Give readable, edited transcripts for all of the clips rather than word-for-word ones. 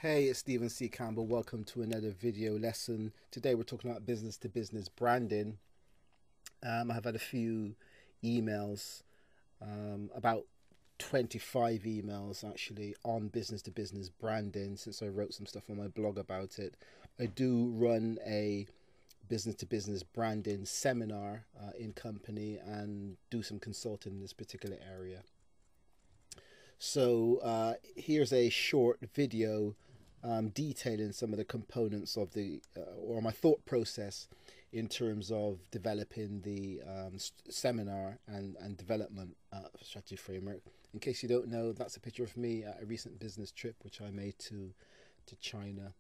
Hey, it's Stephen C. Campbell. Welcome to another video lesson. Today we're talking about business to business branding. I have had a few emails, about 25 emails actually, on business to business branding since I wrote some stuff on my blog about it. I do run a business to business branding seminar in company and do some consulting in this particular area. So here's a short video detailing some of the components of the or my thought process in terms of developing the seminar and development strategy framework. In case you don't know, that's a picture of me at a recent business trip which I made to China.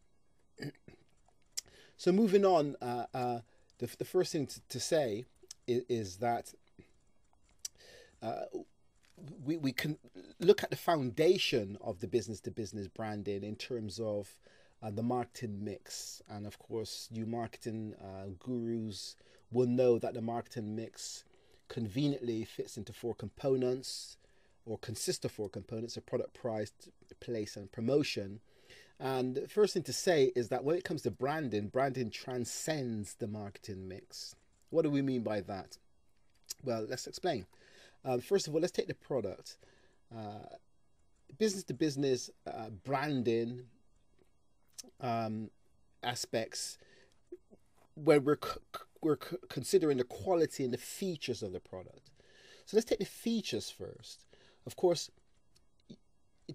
So moving on, the first thing to say is that we can look at the foundation of the business to business branding in terms of the marketing mix. And of course, you marketing gurus will know that the marketing mix conveniently fits into four components, or consists of four components: a product, price, place, and promotion. And the first thing to say is that when it comes to branding, branding transcends the marketing mix. What do we mean by that? Well, let's explain. First of all, let's take the product. Business to business branding aspects, where we're considering the quality and the features of the product. So let's take the features first. Of course,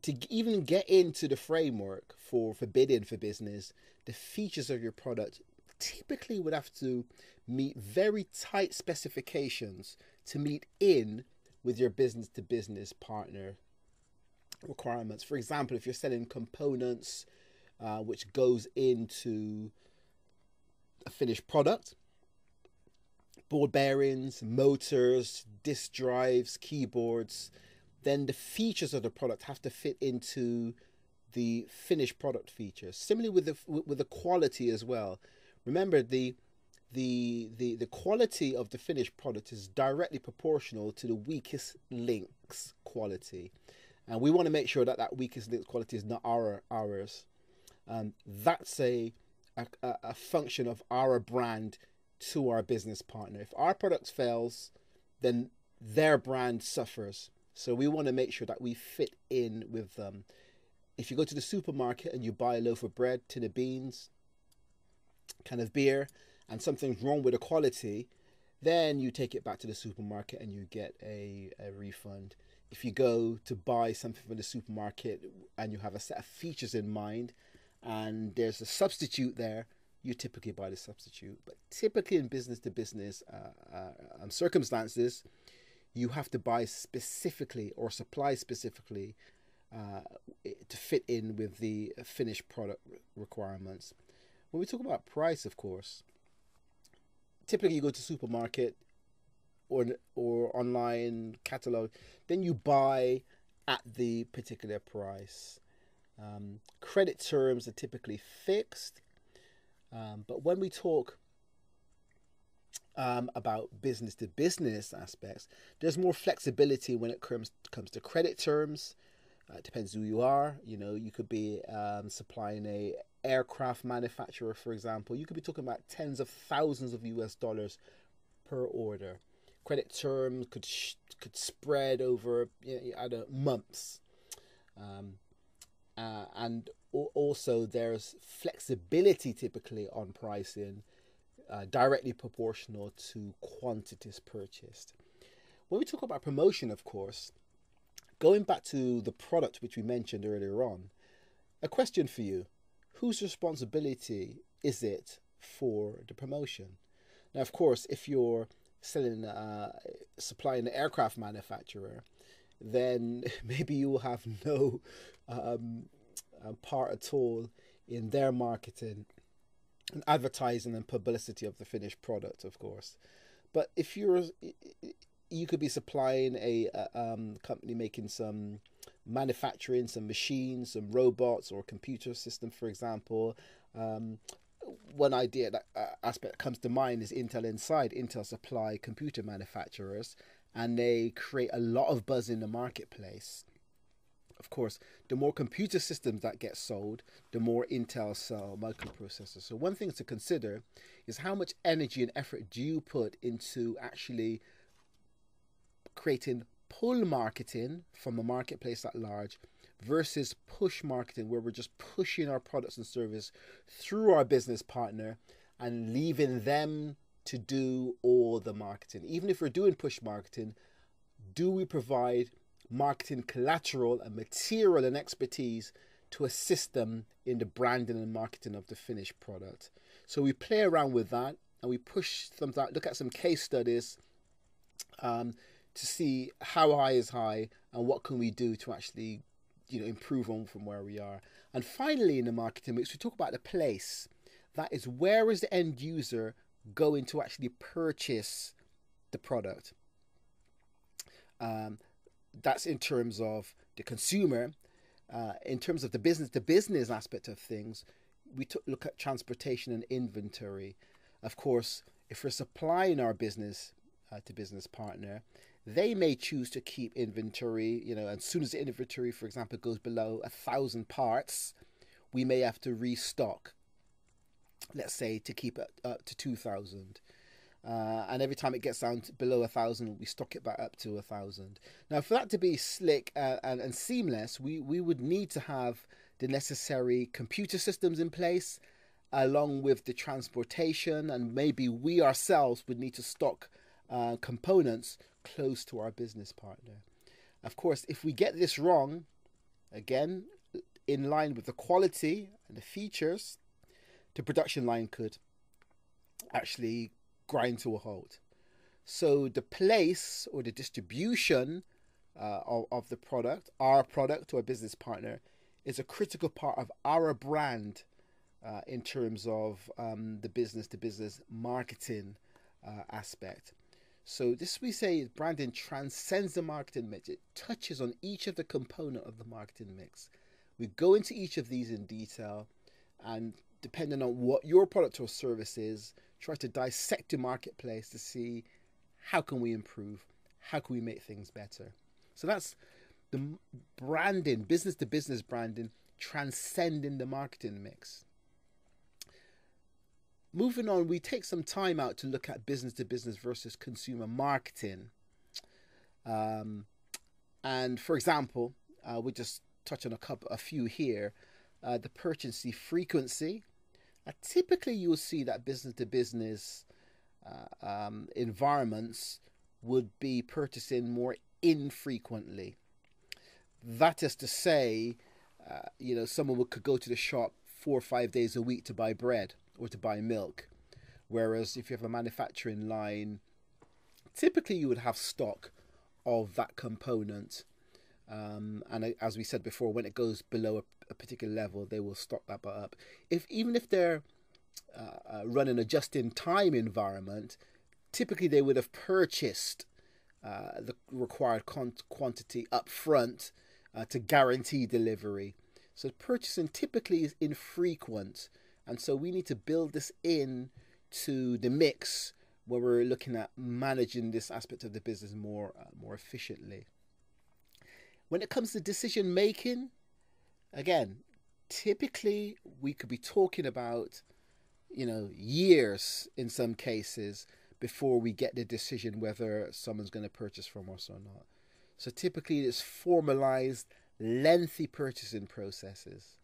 to even get into the framework for bidding for business, the features of your product typically would have to meet very tight specifications to meet in with your business to business partner requirements. For example, if you're selling components which goes into a finished product, ball bearings, motors, disk drives, keyboards, then the features of the product have to fit into the finished product features. Similarly with the quality as well. Remember, the quality of the finished product is directly proportional to the weakest link's quality, and we want to make sure that that weakest link's quality is not ours. That's a function of our brand to our business partner. If our product fails, then their brand suffers. So we want to make sure that we fit in with them. If you go to the supermarket and you buy a loaf of bread, tin of beans, can of beer, and something's wrong with the quality, then you take it back to the supermarket and you get a refund. If you go to buy something from the supermarket and you have a set of features in mind and there's a substitute there, you typically buy the substitute. But typically in business to business circumstances, you have to buy specifically or supply specifically to fit in with the finished product requirements. When we talk about price, of course, typically you go to supermarket or online catalog, then you buy at the particular price. Credit terms are typically fixed, but when we talk about business to business aspects, there's more flexibility when it comes to credit terms. It depends who you are. You know, you could be supplying a aircraft manufacturer, for example. You could be talking about tens of thousands of US dollars per order. Credit terms could spread over months, and also there's flexibility typically on pricing, directly proportional to quantities purchased. When we talk about promotion, of course, going back to the product which we mentioned earlier on, a question for you: whose responsibility is it for the promotion? Now, of course, if you're supplying an aircraft manufacturer, then maybe you will have no part at all in their marketing and advertising and publicity of the finished product, of course. But if you could be supplying a company making some manufacturing, some machines, some robots, or a computer system, for example. One idea that aspect comes to mind is Intel Inside. Intel supply computer manufacturers, and they create a lot of buzz in the marketplace. Of course, the more computer systems that get sold, the more Intel sell microprocessors. So one thing to consider is how much energy and effort do you put into actually creating pull marketing from a marketplace at large versus push marketing, where we're just pushing our products and service through our business partner and leaving them to do all the marketing. Even if we're doing push marketing, do we provide marketing collateral and material and expertise to assist them in the branding and marketing of the finished product? So we play around with that and we push some, look at some case studies to see how high is high and what can we do to actually, improve on from where we are. And finally, in the marketing mix, we talk about the place. That is, where is the end user going to actually purchase the product? That's in terms of the consumer. In terms of the business aspect of things, we look at transportation and inventory. Of course, if we're supplying our business to business partner, they may choose to keep inventory, as soon as the inventory, for example, goes below 1,000 parts, we may have to restock, let's say, to keep it up to 2,000. And every time it gets down to below 1,000, we stock it back up to 1,000. Now, for that to be slick and seamless, we would need to have the necessary computer systems in place, along with the transportation, and maybe we ourselves would need to stock components close to our business partner. Of course, if we get this wrong, again, in line with the quality and the features, the production line could actually grind to a halt. So the place or the distribution of the product, our product to a business partner, is a critical part of our brand in terms of the business-to-business marketing aspect. So this, we say, branding transcends the marketing mix. It touches on each of the component of the marketing mix. We go into each of these in detail, and depending on what your product or service is, try to dissect the marketplace to see how can we improve, how can we make things better. So that's the branding, business-to-business branding, transcending the marketing mix. Moving on, we take some time out to look at business-to-business versus consumer marketing. And for example, we just touch on a few here. The purchase frequency. Typically, you will see that business-to-business environments would be purchasing more infrequently. That is to say, someone could go to the shop 4 or 5 days a week to buy bread or to buy milk. Whereas if you have a manufacturing line, typically you would have stock of that component. And as we said before, when it goes below a particular level, they will stock that up. Even if they're running a just-in-time environment, typically they would have purchased the required quantity up front to guarantee delivery. So purchasing typically is infrequent. And so we need to build this in to the mix where we're looking at managing this aspect of the business more efficiently. When it comes to decision making, again, typically we could be talking about, years in some cases before we get the decision whether someone's going to purchase from us or not. So typically it's formalized, lengthy purchasing processes.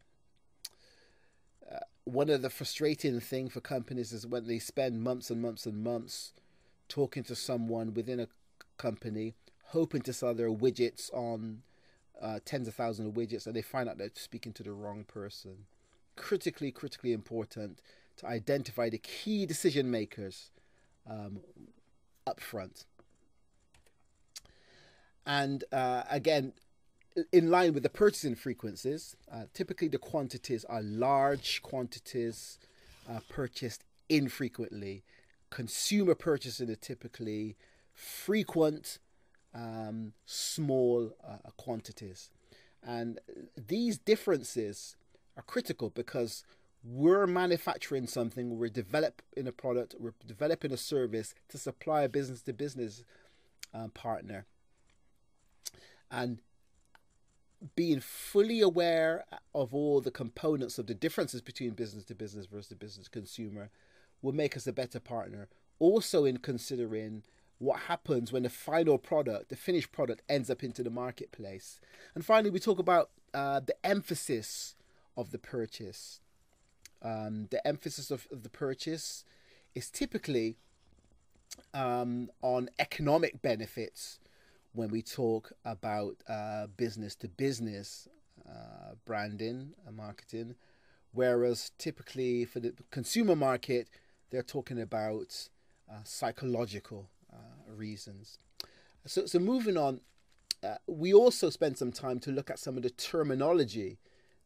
One of the frustrating things for companies is when they spend months and months and months talking to someone within a company, hoping to sell their widgets on tens of thousands of widgets, and they find out they're speaking to the wrong person. Critically important to identify the key decision makers up front. And again, in line with the purchasing frequencies, typically the quantities are large quantities purchased infrequently. Consumer purchasing is typically frequent, small quantities. And these differences are critical because we're manufacturing something, we're developing a product, we're developing a service to supply a business-to-business partner. And being fully aware of all the components of the differences between business to business versus business to consumer will make us a better partner. Also, in considering what happens when the final product, the finished product, ends up into the marketplace. And finally, we talk about the emphasis of the purchase. The emphasis of the purchase is typically on economic benefits when we talk about business to business branding and marketing, whereas typically for the consumer market, they're talking about psychological reasons. So moving on, we also spend some time to look at some of the terminology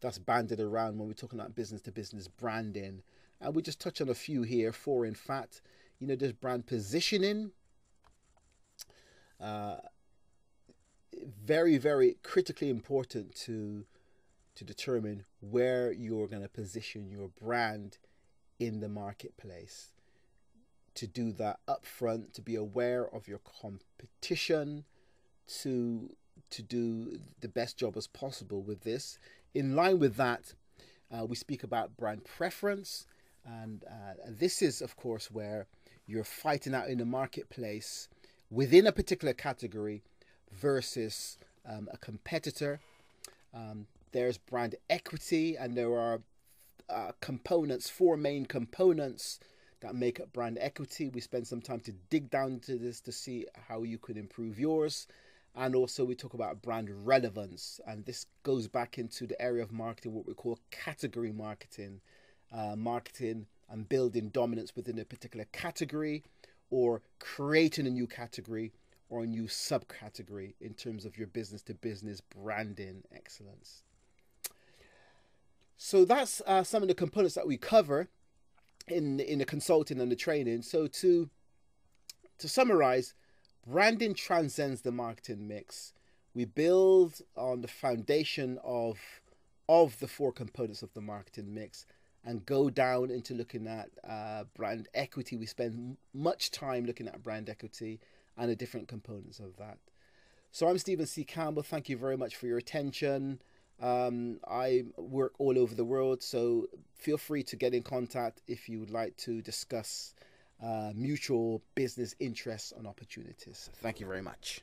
that's banded around when we're talking about business to business branding. And we just touch on a few here. 4, in fact, there's brand positioning. Very, very critically important to determine where you're going to position your brand in the marketplace. To do that upfront, to be aware of your competition, to do the best job as possible with this. In line with that, we speak about brand preference, and this is, of course, where you're fighting out in the marketplace within a particular category versus a competitor. There's brand equity, and there are components, 4 main components that make up brand equity. We spend some time to dig down into this to see how you could improve yours. And also we talk about brand relevance, and this goes back into the area of marketing, what we call category marketing. Marketing and building dominance within a particular category, or creating a new category or a new subcategory in terms of your business to business branding excellence. So that's some of the components that we cover in the consulting and the training. So to summarize, branding transcends the marketing mix. We build on the foundation of the 4 components of the marketing mix and go down into looking at brand equity. We spend much time looking at brand equity and the different components of that. So I'm Stephen C. Campbell. Thank you very much for your attention. I work all over the world, so feel free to get in contact if you would like to discuss mutual business interests and opportunities. Thank you very much.